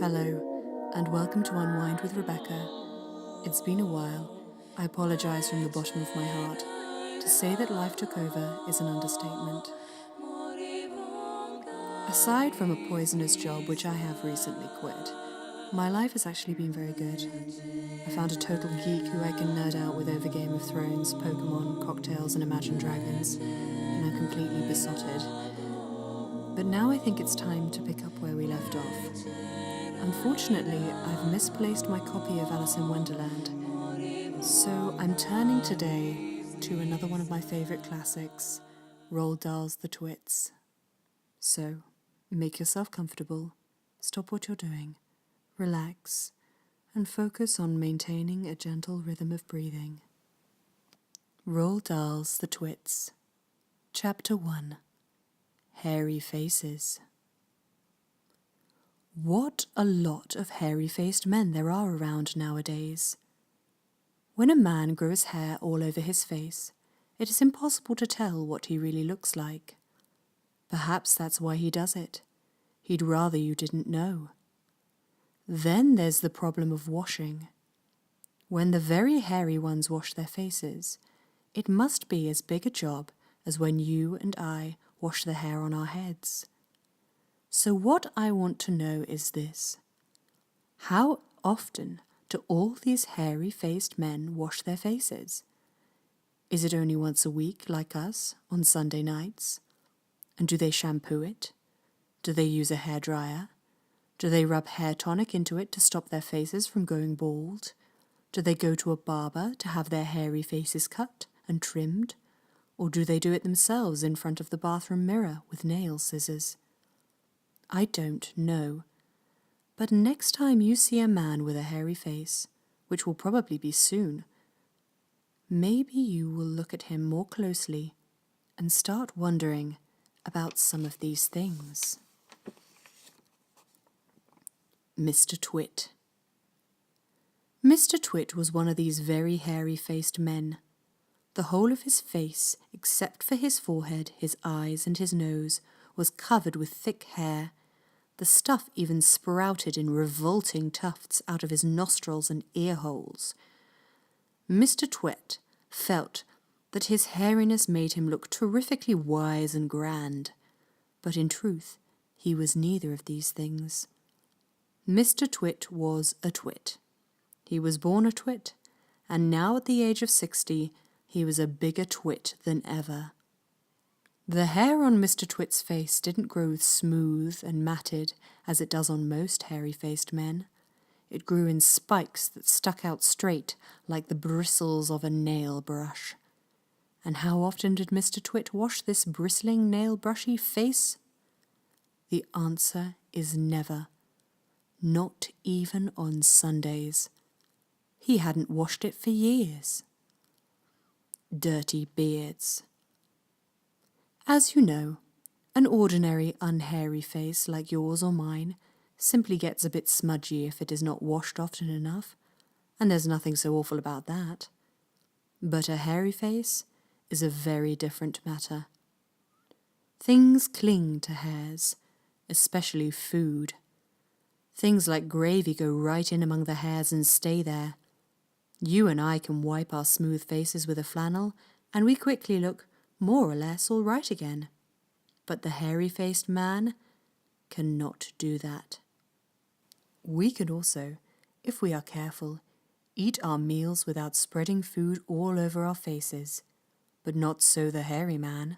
Hello, and welcome to Unwind with Rebecca. It's been a while. I apologise from the bottom of my heart. To say that life took over is an understatement. Aside from a poisonous job which I have recently quit, my life has actually been very good. I found a total geek who I can nerd out with over Game of Thrones, Pokemon, cocktails and Imagine Dragons, and I'm completely besotted. But now I think it's time to pick up where we left off. Unfortunately, I've misplaced my copy of Alice in Wonderland, so I'm turning today to another one of my favourite classics, Roald Dahl's The Twits. So, make yourself comfortable, stop what you're doing, relax, and focus on maintaining a gentle rhythm of breathing. Roald Dahl's The Twits. Chapter 1. Hairy Faces. What a lot of hairy-faced men there are around nowadays. When a man grows hair all over his face, it is impossible to tell what he really looks like. Perhaps that's why he does it. He'd rather you didn't know. Then there's the problem of washing. When the very hairy ones wash their faces, it must be as big a job as when you and I wash the hair on our heads. So what I want to know is this: how often do all these hairy-faced men wash their faces? Is it only once a week, like us, on Sunday nights? And do they shampoo it? Do they use a hairdryer? Do they rub hair tonic into it to stop their faces from going bald? Do they go to a barber to have their hairy faces cut and trimmed? Or do they do it themselves in front of the bathroom mirror with nail scissors? I don't know. But next time you see a man with a hairy face, which will probably be soon, maybe you will look at him more closely and start wondering about some of these things. Mr. Twit. Mr. Twit was one of these very hairy-faced men. The whole of his face, except for his forehead, his eyes and his nose, was covered with thick hair. The stuff even sprouted in revolting tufts out of his nostrils and ear holes. Mr. Twit felt that his hairiness made him look terrifically wise and grand, but in truth he was neither of these things. Mr. Twit was a twit. He was born a twit, and now at the age of 60 he was a bigger twit than ever. The hair on Mr. Twit's face didn't grow smooth and matted as it does on most hairy-faced men. It grew in spikes that stuck out straight like the bristles of a nail brush. And how often did Mr. Twit wash this bristling nail-brushy face? The answer is never. Not even on Sundays. He hadn't washed it for years. Dirty beards. As you know, an ordinary unhairy face like yours or mine simply gets a bit smudgy if it is not washed often enough, and there's nothing so awful about that. But a hairy face is a very different matter. Things cling to hairs, especially food. Things like gravy go right in among the hairs and stay there. You and I can wipe our smooth faces with a flannel, and we quickly look more or less all right again. But the hairy-faced man cannot do that. We can also, if we are careful, eat our meals without spreading food all over our faces, but not so the hairy man.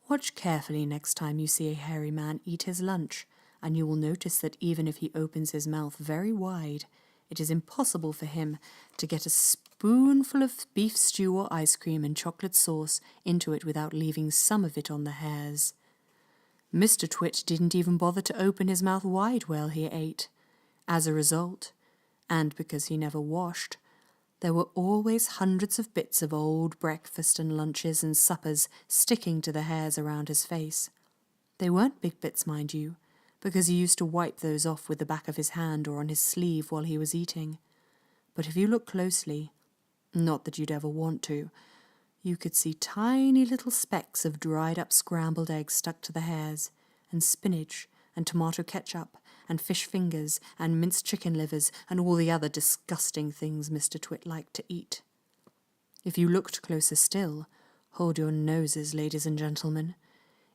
Watch carefully next time you see a hairy man eat his lunch, and you will notice that even if he opens his mouth very wide, it is impossible for him to get a spoonful of beef stew or ice cream and chocolate sauce into it without leaving some of it on the hairs. Mr. Twit didn't even bother to open his mouth wide while he ate. As a result, and because he never washed, there were always hundreds of bits of old breakfast and lunches and suppers sticking to the hairs around his face. They weren't big bits, mind you, because he used to wipe those off with the back of his hand or on his sleeve while he was eating. But if you look closely, not that you'd ever want to, you could see tiny little specks of dried-up scrambled eggs stuck to the hairs, and spinach and tomato ketchup and fish fingers and minced chicken livers and all the other disgusting things Mr. Twit liked to eat. If you looked closer still, hold your noses, ladies and gentlemen,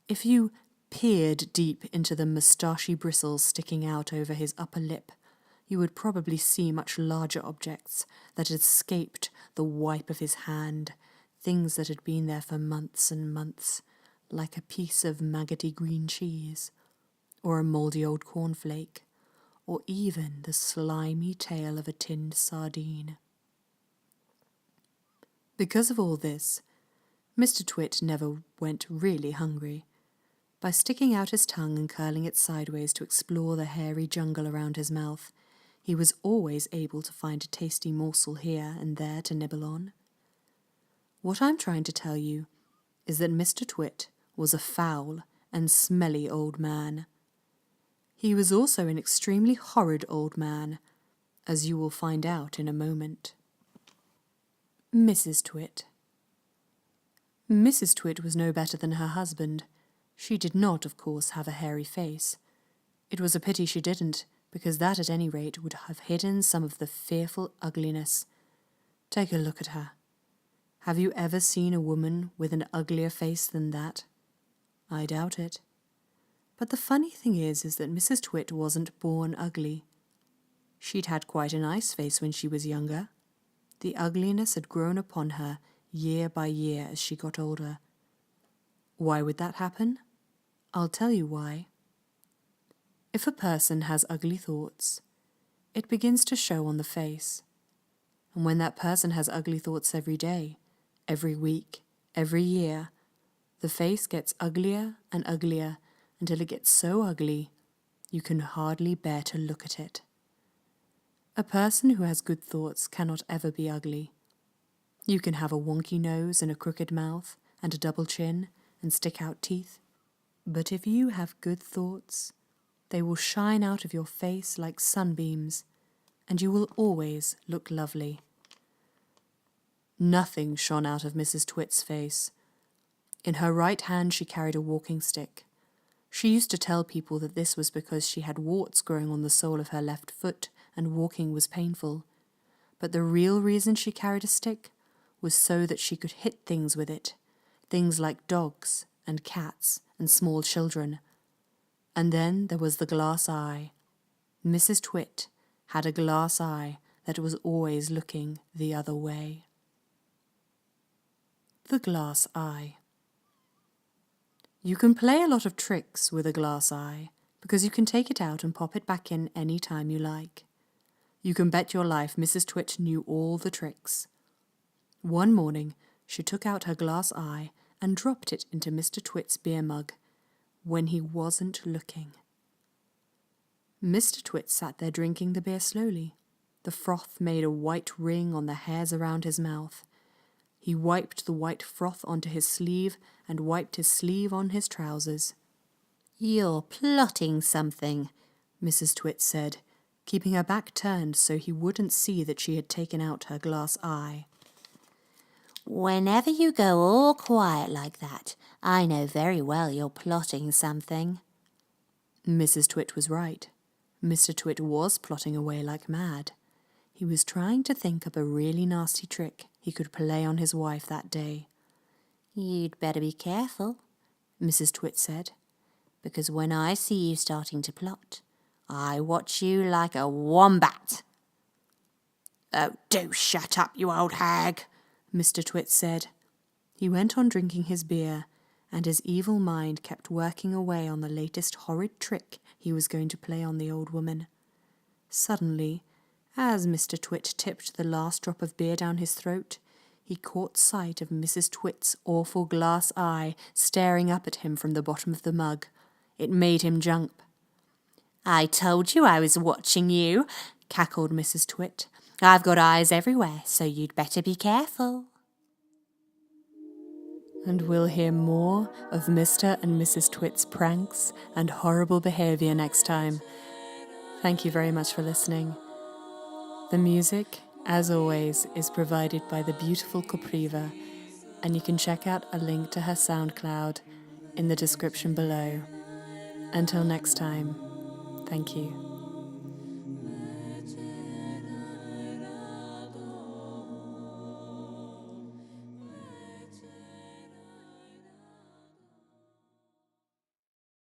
if you peered deep into the moustachy bristles sticking out over his upper lip, you would probably see much larger objects that had escaped the wipe of his hand, things that had been there for months and months, like a piece of maggoty green cheese, or a mouldy old cornflake, or even the slimy tail of a tinned sardine. Because of all this, Mr. Twit never went really hungry. By sticking out his tongue and curling it sideways to explore the hairy jungle around his mouth, he was always able to find a tasty morsel here and there to nibble on. What I'm trying to tell you is that Mr. Twit was a foul and smelly old man. He was also an extremely horrid old man, as you will find out in a moment. Mrs. Twit. Mrs. Twit was no better than her husband. She did not, of course, have a hairy face. It was a pity she didn't, because that at any rate would have hidden some of the fearful ugliness. Take a look at her. Have you ever seen a woman with an uglier face than that? I doubt it. But the funny thing is that Mrs. Twit wasn't born ugly. She'd had quite a nice face when she was younger. The ugliness had grown upon her year by year as she got older. Why would that happen? I'll tell you why. If a person has ugly thoughts, it begins to show on the face. And when that person has ugly thoughts every day, every week, every year, the face gets uglier and uglier until it gets so ugly you can hardly bear to look at it. A person who has good thoughts cannot ever be ugly. You can have a wonky nose and a crooked mouth and a double chin and stick out teeth, but if you have good thoughts, they will shine out of your face like sunbeams, and you will always look lovely. Nothing shone out of Mrs. Twit's face. In her right hand she carried a walking stick. She used to tell people that this was because she had warts growing on the sole of her left foot and walking was painful. But the real reason she carried a stick was so that she could hit things with it, things like dogs and cats and small children. And then there was the glass eye. Mrs. Twit had a glass eye that was always looking the other way. The glass eye. You can play a lot of tricks with a glass eye because you can take it out and pop it back in any time you like. You can bet your life Mrs. Twit knew all the tricks. One morning she took out her glass eye and dropped it into Mr. Twit's beer mug when he wasn't looking. Mr. Twit sat there drinking the beer slowly. The froth made a white ring on the hairs around his mouth. He wiped the white froth onto his sleeve and wiped his sleeve on his trousers. "You're plotting something," Mrs. Twit said, keeping her back turned so he wouldn't see that she had taken out her glass eye. "Whenever you go all quiet like that, I know very well you're plotting something." Mrs. Twit was right. Mr. Twit was plotting away like mad. He was trying to think up a really nasty trick he could play on his wife that day. "You'd better be careful," Mrs. Twit said, "because when I see you starting to plot, I watch you like a wombat." "Oh, do shut up, you old hag," Mr. Twit said. He went on drinking his beer, and his evil mind kept working away on the latest horrid trick he was going to play on the old woman. Suddenly, as Mr. Twit tipped the last drop of beer down his throat, he caught sight of Mrs. Twit's awful glass eye staring up at him from the bottom of the mug. It made him jump. "I told you I was watching you," cackled Mrs. Twit. "I've got eyes everywhere, so you'd better be careful." And we'll hear more of Mr. and Mrs. Twit's pranks and horrible behaviour next time. Thank you very much for listening. The music, as always, is provided by the beautiful Kopriva, and you can check out a link to her SoundCloud in the description below. Until next time, Thank you.